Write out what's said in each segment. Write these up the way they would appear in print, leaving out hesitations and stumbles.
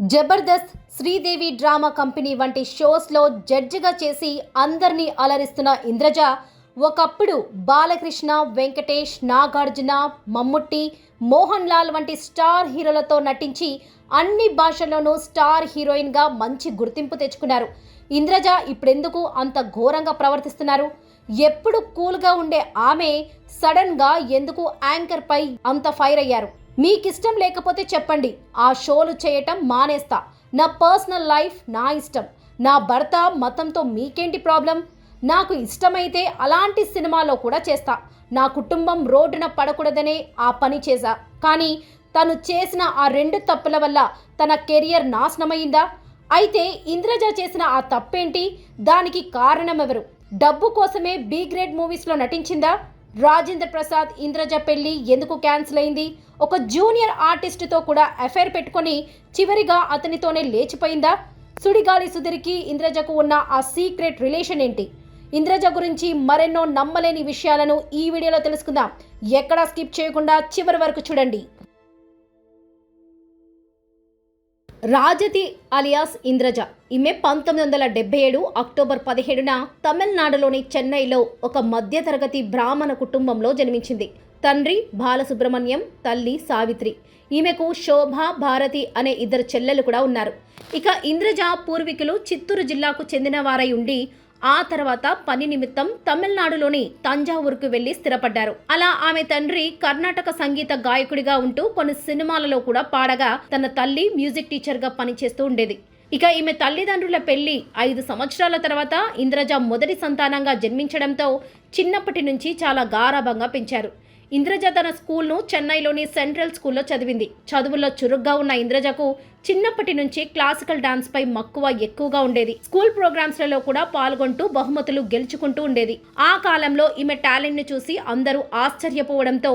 Jabardasth, Sridevi drama company వంటి షోస్లో జడ్జిగా చేసి అందరినీ అలరిస్తున్న ఇంద్రజ ఒకప్పుడు బాలకృష్ణ, వెంకటేష్, నాగార్జున, మమ్ముట్టి, మోహన్ లాల్ వంటి స్టార్ హీరోలతో నటించి అన్ని భాషల్లోనూ స్టార్ హీరోయిన్గా మంచి గుర్తింపు తెచ్చుకున్నారు. ఇంద్రజ ఇప్పుడెందుకు అంత ఘోరంగా ప్రవర్తిస్తున్నారు? ఎప్పుడు కూల్గా ఉండే ఆమె సడన్గా ఎందుకు యాంకర్పై అంత ఫైర్ అయ్యారు? మీకిష్టం లేకపోతే చెప్పండి, ఆ షోలు చేయటం మానేస్తా. నా పర్సనల్ లైఫ్ నా ఇష్టం. నా భర్త మతంతో మీకేంటి ప్రాబ్లం? నాకు ఇష్టమైతే అలాంటి సినిమాలో కూడా చేస్తా. నా కుటుంబం రోడ్డున పడకూడదనే ఆ పని చేశా. కానీ తను చేసిన ఆ 2 తప్పుల వల్ల తన కెరియర్ నాశనమైందా? అయితే ఇంద్రజ చేసిన ఆ తప్పేంటి? దానికి కారణమెవరు? డబ్బు కోసమే బి గ్రేడ్ మూవీస్లో నటించిందా? రాజేంద్ర ప్రసాద్ ఇంద్రజ పెళ్లి ఎందుకు క్యాన్సిల్ అయింది? ఒక జూనియర్ ఆర్టిస్టుతో కూడా అఫైర్ పెట్టుకొని చివరిగా అతనితోనే లేచిపోయిందా? సుడిగాలి సుధీర్కి ఇంద్రజకు ఉన్న ఆ సీక్రెట్ రిలేషన్ ఏంటి? ఇంద్రజ గురించి మరెన్నో నమ్మలేని విషయాలను ఈ వీడియోలో తెలుసుకుందాం. ఎక్కడా స్కిప్ చేయకుండా చివరి వరకు చూడండి. రాజతి అలియాస్ ఇంద్రజ. ఈమె 1977 అక్టోబర్ 17న తమిళనాడులోని చెన్నైలో ఒక మధ్యతరగతి బ్రాహ్మణ కుటుంబంలో జన్మించింది. తండ్రి బాలసుబ్రహ్మణ్యం, తల్లి సావిత్రి. ఈమెకు శోభ, భారతి అనే 2 చెల్లెలు కూడా ఉన్నారు. ఇక ఇంద్రజ పూర్వీకులు చిత్తూరు జిల్లాకు చెందిన వారై ఉండి ఆ తర్వాత పని నిమిత్తం తమిళనాడులోని తంజావూరుకు వెళ్లి స్థిరపడ్డారు. అలా ఆమె తండ్రి కర్ణాటక సంగీత గాయకుడిగా ఉంటూ కొన్ని సినిమాలలో కూడా పాడగా తన తల్లి మ్యూజిక్ టీచర్గా పనిచేస్తూ ఉండేది. ఇక ఈమె తల్లిదండ్రుల పెళ్లి 5 సంవత్సరాల తర్వాత ఇంద్రజ మొదటి సంతానంగా జన్మించడంతో చిన్నప్పటి నుంచి చాలా గారాబంగా పెంచారు. ఇంద్రజ తన స్కూల్ను చెన్నైలోని సెంట్రల్ స్కూల్లో చదివింది. చదువుల్లో చురుగ్గా ఉన్న ఇంద్రజకు చిన్నప్పటి నుంచి క్లాసికల్ డాన్స్ పై మక్కువ ఎక్కువగా ఉండేది. స్కూల్ ప్రోగ్రామ్స్లలో కూడా పాల్గొంటూ బహుమతులు గెలుచుకుంటూ ఉండేది. ఆ కాలంలో ఈమె టాలెంట్ ని చూసి అందరూ ఆశ్చర్యపోవడంతో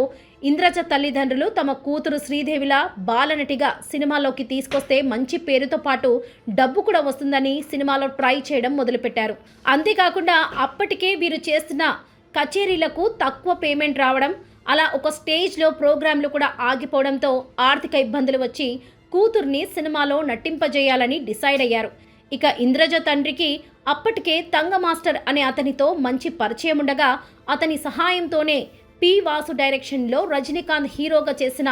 ఇంద్రజ తల్లిదండ్రులు తమ కూతురు శ్రీదేవిలా బాలనటిగా సినిమాలోకి తీసుకొస్తే మంచి పేరుతో పాటు డబ్బు కూడా వస్తుందని సినిమాలో ట్రై చేయడం మొదలుపెట్టారు. అంతేకాకుండా అప్పటికే వీరు చేస్తున్న కచేరీలకు తక్కువ పేమెంట్ రావడం, అలా ఒక స్టేజ్లో ప్రోగ్రాంలు కూడా ఆగిపోవడంతో ఆర్థిక ఇబ్బందులు వచ్చి కూతుర్ని సినిమాలో నటింపజేయాలని డిసైడ్ అయ్యారు. ఇక ఇంద్రజ తండ్రికి అప్పటికే తంగ మాస్టర్ అనే అతనితో మంచి పరిచయం ఉండగా అతని సహాయంతోనే పి వాసు డైరెక్షన్లో రజనీకాంత్ హీరోగా చేసిన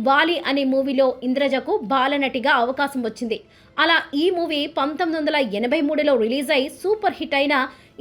వాలి అనే మూవీలో ఇంద్రజకు బాలనటిగా అవకాశం వచ్చింది. అలా ఈ మూవీ 1983లో రిలీజ్ అయి సూపర్ హిట్ అయిన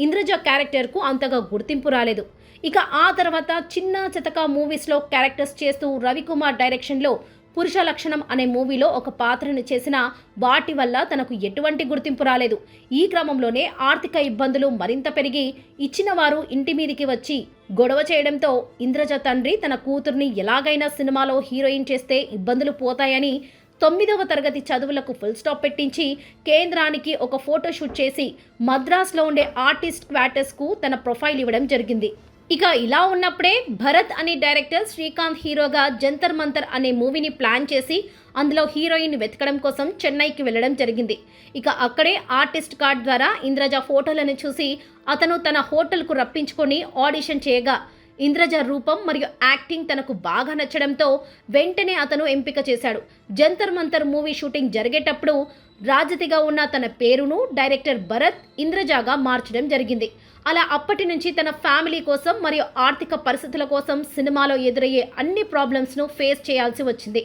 ఇంద్రజ క్యారెక్టర్కు అంతగా గుర్తింపు రాలేదు. ఇక ఆ తర్వాత చిన్న చితక మూవీస్లో క్యారెక్టర్స్ చేస్తూ రవికుమార్ డైరెక్షన్లో పురుష లక్షణం అనే మూవీలో ఒక పాత్రను చేసిన వాటి వల్ల తనకు ఎటువంటి గుర్తింపు రాలేదు. ఈ క్రమంలోనే ఆర్థిక ఇబ్బందులు మరింత పెరిగి ఇచ్చిన వారు ఇంటి మీదికి వచ్చి గొడవ చేయడంతో ఇంద్రజ తండ్రి తన కూతుర్ని ఎలాగైనా సినిమాలో హీరోయిన్ చేస్తే ఇబ్బందులు పోతాయని 9వ తరగతి చదువులకు ఫుల్ స్టాప్ పెట్టించి కేంద్రానికి ఒక ఫోటోషూట్ చేసి మద్రాస్లో ఉండే ఆర్టిస్ట్ క్వార్టర్స్కు తన ప్రొఫైల్ ఇవ్వడం జరిగింది. ఇక ఇలా ఉన్నప్పుడే భరత్ అనే డైరెక్టర్ శ్రీకాంత్ హీరోగా జంతర్ మంతర్ అనే మూవీని ప్లాన్ చేసి అందులో హీరోయిన్ వెతకడం కోసం చెన్నైకి వెళ్ళడం జరిగింది. ఇక అక్కడే ఆర్టిస్ట్ కార్డ్ ద్వారా ఇంద్రజ ఫోటోలను చూసి అతను తన హోటల్కు రప్పించుకొని ఆడిషన్ చేయగా ఇంద్రజ రూపం మరియు యాక్టింగ్ తనకు బాగా నచ్చడంతో వెంటనే అతను ఎంపిక చేశాడు. జంతర్ మంతర్ మూవీ షూటింగ్ జరిగేటప్పుడు రాజతిగా ఉన్న తన పేరును డైరెక్టర్ భరత్ ఇంద్రజగా మార్చడం జరిగింది. అలా అప్పటి నుంచి తన ఫ్యామిలీ కోసం మరియు ఆర్థిక పరిస్థితుల కోసం సినిమాలో ఎదురయ్యే అన్ని ప్రాబ్లమ్స్ను ఫేస్ చేయాల్సి వచ్చింది.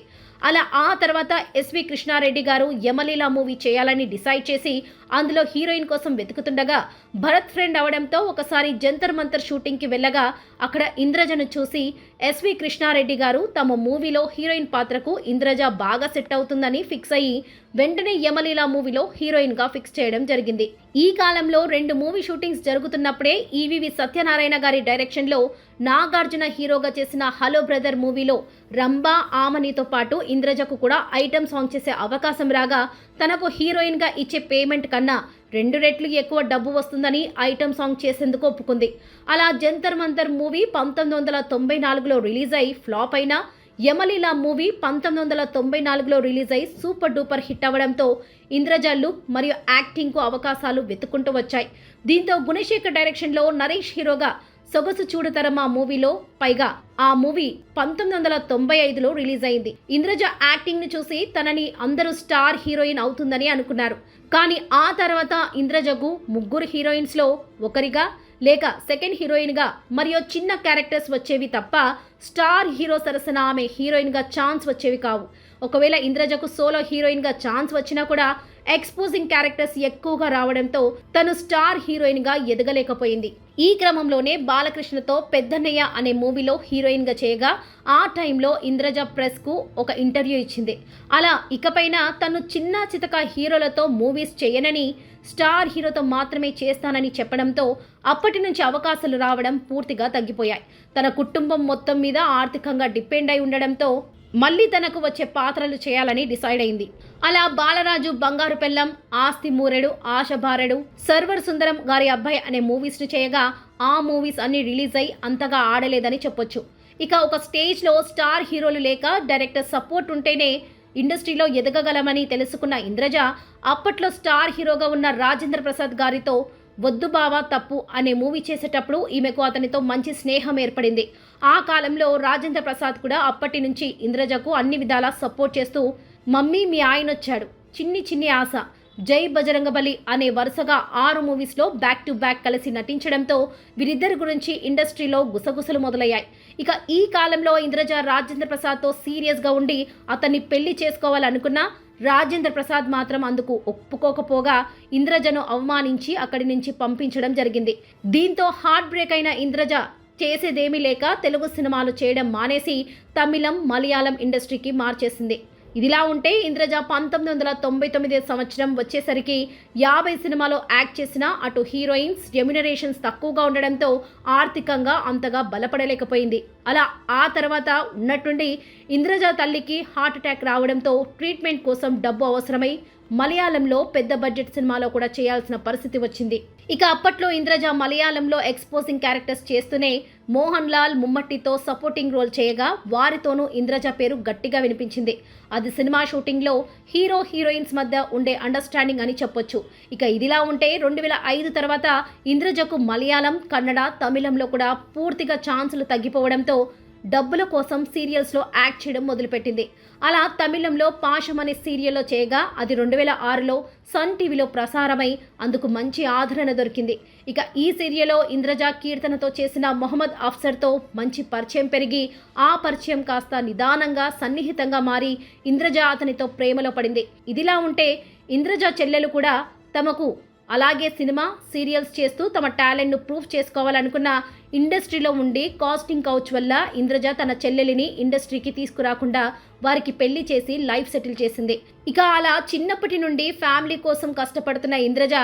అలా ఆ తర్వాత ఎస్వి కృష్ణారెడ్డి గారు యమలీల మూవీ చేయాలని డిసైడ్ చేసి అందులో హీరోయిన్ కోసం వెతుకుతుండగా భరత్ ఫ్రెండ్ అవడంతో ఒకసారి జంతర్ మంతర్ షూటింగ్కి వెళ్ళగా అక్కడ ఇంద్రజను చూసి ఎస్వి కృష్ణారెడ్డి గారు తమ మూవీలో హీరోయిన్ పాత్రకు ఇంద్రజ బాగా సెట్ అవుతుందని ఫిక్స్ అయ్యి వెంటనే యమలీల మూవీలో హీరోయిన్గా ఫిక్స్ చేయడం జరిగింది. ఈ కాలంలో 2 మూవీ షూటింగ్స్ జరుగుతున్నప్పుడే ఈవీవి సత్యనారాయణ గారి డైరెక్షన్లో నాగార్జున హీరోగా చేసిన హలో బ్రదర్ మూవీలో రంభా, ఆమనితో పాటు ఇంద్రజకు కూడా ఐటమ్ సాంగ్ చేసే అవకాశం రాగా తనకు హీరోయిన్గా ఇచ్చే పేమెంట్ కన్నా 2 రెట్లు ఎక్కువ డబ్బు వస్తుందని ఐటమ్ సాంగ్ చేసేందుకు ఒప్పుకుంది. అలా జంతర్ మంతర్ మూవీ 1994లో రిలీజ్ అయి ఫ్లాప్ అయినా యమలీల మూవీ 1994లో రిలీజ్ అయి సూపర్ డూపర్ హిట్ అవ్వడంతో ఇంద్రజ లుక్ మరియు యాక్టింగ్కు అవకాశాలు వెతుక్కుంటూ వచ్చాయి. దీంతో గుణశేఖర్ డైరెక్షన్లో నరేష్ హీరోగా సొగసు చూడతరమా మూవీలో పైగా ఆ మూవీ 1995లో రిలీజ్ అయింది. ఇంద్రజ యాక్టింగ్ ను చూసి తనని అందరూ స్టార్ హీరోయిన్ అవుతుందని అనుకున్నారు. కానీ ఆ తర్వాత ఇంద్రజకు ముగ్గురు హీరోయిన్స్ లో ఒకరిగా లేక సెకండ్ హీరోయిన్ గా మరియు చిన్న క్యారెక్టర్స్ వచ్చేవి తప్ప స్టార్ హీరో సరసన ఆమె హీరోయిన్ గా ఛాన్స్ వచ్చేవి కావు. ఒకవేళ ఇంద్రజకు సోలో హీరోయిన్ గా ఛాన్స్ వచ్చినా కూడా ఎక్స్పోజింగ్ క్యారెక్టర్స్ ఎక్కువగా రావడంతో తను స్టార్ హీరోయిన్ గా ఎదగలేకపోయింది. ఈ క్రమంలోనే బాలకృష్ణతో పెద్దన్నయ్య అనే మూవీలో హీరోయిన్ గా చేయగా ఆ టైంలో ఇంద్రజ ప్రెస్ కు ఒక ఇంటర్వ్యూ ఇచ్చింది. అలా ఇకపైన తను చిన్న చితక హీరోలతో మూవీస్ చేయనని స్టార్ హీరోతో మాత్రమే చేస్తానని చెప్పడంతో అప్పటి నుంచి అవకాశాలు రావడం పూర్తిగా తగ్గిపోయాయి. తన కుటుంబం మొత్తం మీద ఆర్థికంగా డిపెండ్ అయి ఉండడంతో మళ్ళీ తనకు వచ్చే పాత్రలు చేయాలని డిసైడ్ అయింది. అలా బాలరాజు, బంగారు పెళ్ళం, ఆస్తి మూరెడు, ఆశభారెడు, సర్వర్ సుందరం గారి అబ్బాయి అనే మూవీస్ చేయగా ఆ మూవీస్ అన్ని రిలీజ్ అయి అంతగా ఆడలేదని చెప్పొచ్చు. ఇక ఒక స్టేజ్లో స్టార్ హీరోలు లేక డైరెక్టర్ సపోర్ట్ ఉంటేనే ఇండస్ట్రీలో ఎదగగలమని తెలుసుకున్న ఇంద్రజ అప్పట్లో స్టార్ హీరోగా ఉన్న రాజేంద్ర ప్రసాద్ గారితో వద్దు బావా తప్పు అనే మూవీ చేసేటప్పుడు ఈమెకు అతనితో మంచి స్నేహం ఏర్పడింది. ఆ కాలంలో రాజేంద్ర ప్రసాద్ కూడా అప్పటి నుంచి ఇంద్రజకు అన్ని విధాలా సపోర్ట్ చేస్తూ మమ్మీ మీ ఆయన వచ్చాడు, చిన్ని చిన్ని ఆశ, జై బజరంగబలి అనే వరుసగా 6 మూవీస్లో బ్యాక్ టు బ్యాక్ కలిసి నటించడంతో వీరిద్దరి గురించి ఇండస్ట్రీలో గుసగుసలు మొదలయ్యాయి. ఇక ఈ కాలంలో ఇంద్రజ రాజేంద్ర ప్రసాద్తో సీరియస్గా ఉండి అతన్ని పెళ్లి చేసుకోవాలనుకున్నా రాజేంద్ర ప్రసాద్ మాత్రం అందుకు ఒప్పుకోకపోగా ఇంద్రజను అవమానించి అక్కడి నుంచి పంపించడం జరిగింది. దీంతో హార్ట్ బ్రేక్ అయిన ఇంద్రజ చేసేదేమీ లేక తెలుగు సినిమాలు చేయడం మానేసి తమిళం, మలయాళం ఇండస్ట్రీకి మార్చేసింది. ఇదిలా ఉంటే ఇంద్రజ 1999 సంవత్సరం వచ్చేసరికి 50 సినిమాలో యాక్ట్ చేసినా అటు హీరోయిన్స్ రెమ్యునరేషన్స్ తక్కువగా ఉండడంతో ఆర్థికంగా అంతగా బలపడలేకపోయింది. అలా ఆ తర్వాత ఉన్నట్టుండి ఇంద్రజ తల్లికి హార్ట్ అటాక్ రావడంతో ట్రీట్మెంట్ కోసం డబ్బు అవసరమై మలయాళంలో పెద్ద బడ్జెట్ సినిమాలో కూడా చేయాల్సిన పరిస్థితి వచ్చింది. ఇక అప్పట్లో ఇంద్రజ మలయాళంలో ఎక్స్పోజింగ్ క్యారెక్టర్స్ చేస్తూనే మోహన్ లాల్ ముమ్మట్టితో సపోర్టింగ్ రోల్ చేయగా వారితోనూ ఇంద్రజ పేరు గట్టిగా వినిపించింది. అది సినిమా షూటింగ్లో హీరో హీరోయిన్స్ మధ్య ఉండే అండర్స్టాండింగ్ అని చెప్పొచ్చు. ఇక ఇదిలా ఉంటే 2005 తర్వాత ఇంద్రజకు మలయాళం, కన్నడ, తమిళంలో కూడా పూర్తిగా ఛాన్సులు తగ్గిపోవడంతో డబ్బుల కోసం సీరియల్స్లో యాక్ట్ చేయడం మొదలుపెట్టింది. అలా తమిళంలో పాశం అనే సీరియల్లో చేయగా అది 2006లో సన్ టీవీలో ప్రసారమై అందుకు మంచి ఆదరణ దొరికింది. ఇక ఈ సీరియల్లో ఇంద్రజ కీర్తనతో చేసిన మొహమ్మద్ అఫ్సర్తో మంచి పరిచయం పెరిగి ఆ పరిచయం కాస్త నిదానంగా సన్నిహితంగా మారి ఇంద్రజ అతనితో ప్రేమలో పడింది. ఇదిలా ఉంటే ఇంద్రజ చెల్లెలు కూడా తమకు అలాగే సినిమా, సీరియల్స్ చేస్తూ తమ టాలెంట్ను ప్రూవ్ చేసుకోవాలనుకున్న ఇండస్ట్రీలో ఉండి కాస్టింగ్ కౌచ్ వల్ల ఇంద్రజ తన చెల్లెలిని ఇండస్ట్రీకి తీసుకురాకుండా వారికి పెళ్లి చేసి లైఫ్ సెటిల్ చేసింది. ఇక అలా చిన్నప్పటి నుండి ఫ్యామిలీ కోసం కష్టపడుతున్న ఇంద్రజ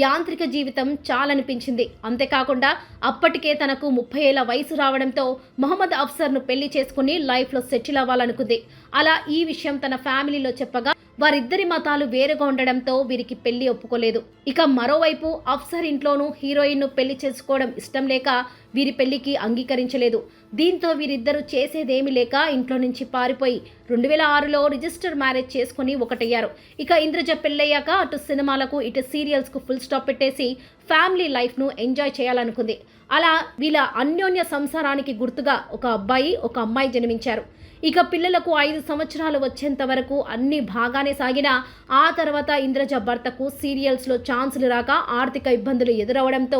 యాంత్రిక జీవితం చాలనిపించింది. అంతేకాకుండా అప్పటికే తనకు 30 ఏళ్ల వయసు రావడంతో మొహమ్మద్ అఫ్సర్ను పెళ్లి చేసుకుని లైఫ్లో సెటిల్ అవ్వాలనుకుంది. అలా ఈ విషయం తన ఫ్యామిలీలో చెప్పగా వారిద్దరి మతాలు వేరుగా ఉండడంతో వీరికి పెళ్లి ఒప్పుకోలేదు. ఇక మరోవైపు అఫ్సర్ ఇంట్లోనూ హీరోయిన్ను పెళ్లి చేసుకోవడం ఇష్టం లేక వీరి పెళ్లికి అంగీకరించలేదు. దీంతో వీరిద్దరూ చేసేదేమీ లేక ఇంట్లో నుంచి పారిపోయి 2006లో రిజిస్టర్ మ్యారేజ్ చేసుకుని ఒకటయ్యారు. ఇక ఇంద్రజ పెళ్ళయ్యాక అటు సినిమాలకు ఇటు సీరియల్స్కు ఫుల్ స్టాప్ పెట్టేసి ఫ్యామిలీ లైఫ్ను ఎంజాయ్ చేయాలనుకుంది. అలా వీళ్ళ అన్యోన్య సంసారానికి గుర్తుగా ఒక అబ్బాయి, ఒక అమ్మాయి జన్మించారు. ఇక పిల్లలకు 5 సంవత్సరాలు వచ్చేంత వరకు అన్ని బాగానే సాగినా ఆ తర్వాత ఇంద్రజ భర్తకు సీరియల్స్లో ఛాన్సులు రాక ఆర్థిక ఇబ్బందులు ఎదురవడంతో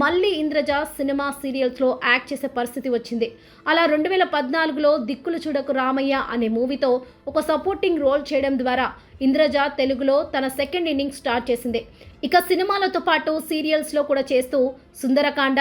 మళ్ళీ ఇంద్రజ సినిమా, సీరియల్స్లో యాక్ట్ చేసే పరిస్థితి వచ్చింది. అలా 2014లో దిక్కులు చూడకు రామయ్య అనే మూవీతో ఒక సపోర్టింగ్ రోల్ చేయడం ద్వారా ఇంద్రజ తెలుగులో తన సెకండ్ ఇన్నింగ్స్ స్టార్ట్ చేసింది. ఇక సినిమాలతో పాటు సీరియల్స్లో కూడా చేస్తూ సుందరకాండ,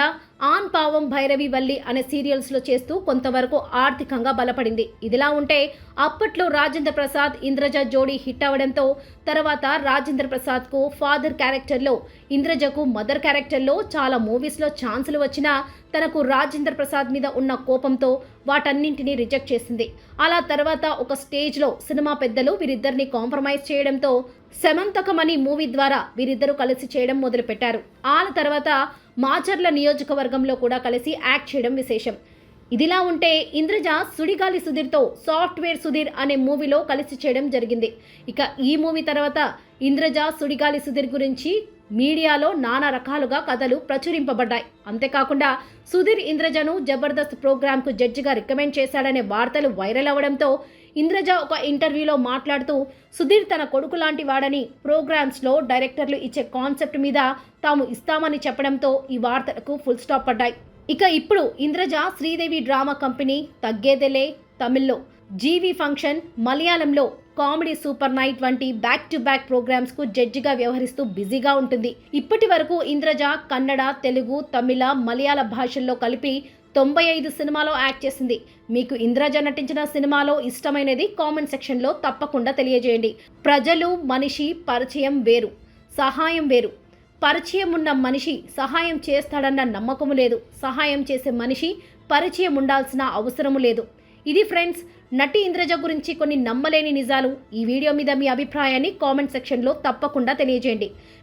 ఆన్ పావం భైరవి వల్లి అనే సీరియల్స్లో చేస్తూ కొంతవరకు ఆర్థికంగా బలపడింది. ఇదిలా ఉంటే అప్పట్లో రాజేంద్ర ప్రసాద్, ఇంద్రజ జోడీ హిట్ అవడంతో తర్వాత రాజేంద్ర ప్రసాద్కు ఫాదర్ క్యారెక్టర్లో, ఇంద్రజకు మదర్ క్యారెక్టర్లో చాలా మూవీస్లో ఛాన్సులు వచ్చినా తనకు రాజేంద్ర ప్రసాద్ మీద ఉన్న కోపంతో వాటన్నింటినీ రిజెక్ట్ చేసింది. అలా తర్వాత ఒక స్టేజ్లో సినిమా పెద్దలు వీరిద్దరిని కాంప్రమైజ్ చేయడంతో శమంతకమణి మూవీ ద్వారా వీరిద్దరూ కలిసి చేయడం మొదలుపెట్టారు. ఆ తర్వాత మాచర్ల నియోజకవర్గంలో కూడా కలిసి యాక్ట్ చేయడం విశేషం. ఇదిలా ఉంటే ఇంద్రజ సుడిగాలి సుధీర్తో సాఫ్ట్వేర్ సుధీర్ అనే మూవీలో కలిసి చేయడం జరిగింది. ఇక ఈ మూవీ తర్వాత ఇంద్రజ సుడిగాలి సుధీర్ గురించి మీడియాలో నానా రకాలుగా కథలు ప్రచురింపబడ్డాయి. అంతేకాకుండా సుధీర్ ఇంద్రజను జబర్దస్త్ ప్రోగ్రాంకు జడ్జిగా రికమెండ్ చేశాడనే వార్తలు వైరల్ అవ్వడంతో ఇంద్రజ ఒక ఇంటర్వ్యూలో మాట్లాడుతూ సుధీర్ తన కొడుకు లాంటి వాడని, ప్రోగ్రామ్స్లో డైరెక్టర్లు ఇచ్చే కాన్సెప్ట్ మీద తాము ఇస్తామని చెప్పడంతో ఈ వార్తలకు ఫుల్ స్టాప్ పడ్డాయి. ఇక ఇప్పుడు ఇంద్రజ శ్రీదేవి డ్రామా కంపెనీ, తగ్గేదెలే తమిళ్లో, జీవి ఫంక్షన్ మలయాళంలో, కామెడీ సూపర్ నైట్ వంటి బ్యాక్ టు బ్యాక్ ప్రోగ్రామ్స్ కు జడ్జిగా వ్యవహరిస్తూ బిజీగా ఉంటుంది. ఇప్పటి వరకు ఇంద్రజ కన్నడ, తెలుగు, తమిళ, మలయాళ భాషల్లో కలిపి 95 సినిమాలో యాక్ట్ చేసింది. మీకు ఇంద్రజ నటించిన సినిమాలో ఇష్టమైనది కామెంట్ సెక్షన్లో తప్పకుండా తెలియజేయండి. ప్రజలు, మనిషి పరిచయం వేరు, సహాయం వేరు. పరిచయం ఉన్న మనిషి సహాయం చేస్తాడన్న నమ్మకము లేదు. సహాయం చేసే మనిషి పరిచయం ఉండాల్సిన అవసరము లేదు. ఇది ఫ్రెండ్స్, నటి ఇంద్రజ గురించి కొన్ని నమ్మలేని నిజాలు. ఈ వీడియో మీద మీ అభిప్రాయాన్ని కామెంట్ సెక్షన్లో తప్పకుండా తెలియజేయండి.